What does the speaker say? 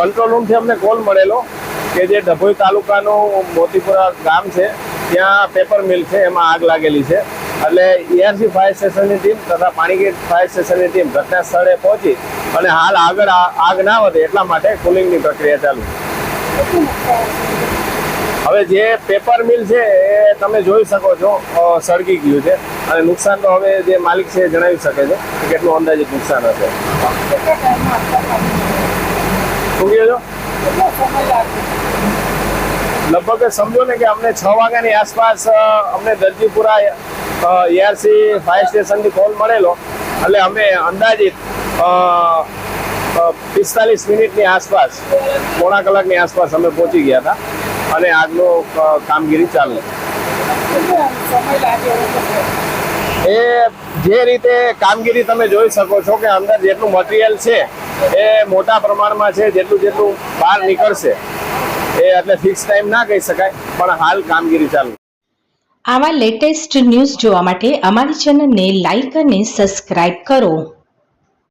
Control રૂમથી અમને call મળેલો કે જે ડભોઈ તાલુકાનું મોતીપુરા ગામ છે ત્યાં પેપર મિલ છે, એમાં આગ લાગેલી છે. એટલે ERC ફાયર સ્ટેશનની ટીમ તથા પાણીગેટ ફાયર સ્ટેશનની ટીમ ઘટના સ્થળે પહોંચી અને હાલ આગળ આગ ના વધે એટલા માટે કુલિંગની પ્રક્રિયા ચાલુ. હવે જે પેપર મિલ છે એ તમે જોઈ શકો છો સળગી ગયું છે અને નુકસાન તો હવે જે માલિક છે એ જણાવી શકે છે કે કેટલું અંદાજિત નુકસાન હશે. શું કહો છો? લગભગ સમજો ને કે અમને 6 વાગ્યાની આસપાસ અમને દરજીપુરા ERC ફાયર સ્ટેશનથી કોલ મળેલો, એટલે અમે અંદાજિત 45 મિનિટની આસપાસ, પોણા કલાકની આસપાસ અમે પહોંચી ગયા હતા અને આગનો કામગીરી ચાલુ. એ જે રીતે કામગીરી તમે જોઈ શકો છો કે અંદર જેટલું મટીરિયલ છે એ મોટા પ્રમાણમાં છે, જેટલું બહાર નીકળશે એ એટલે ફિક્સ ટાઈમ ના કહી શકાય, પણ હાલ કામગીરી ચાલુ. આવા લેટેસ્ટ ન્યૂઝ જોવા માટે અમારી ચેનલને લાઈક અને સબસ્ક્રાઇબ કરો.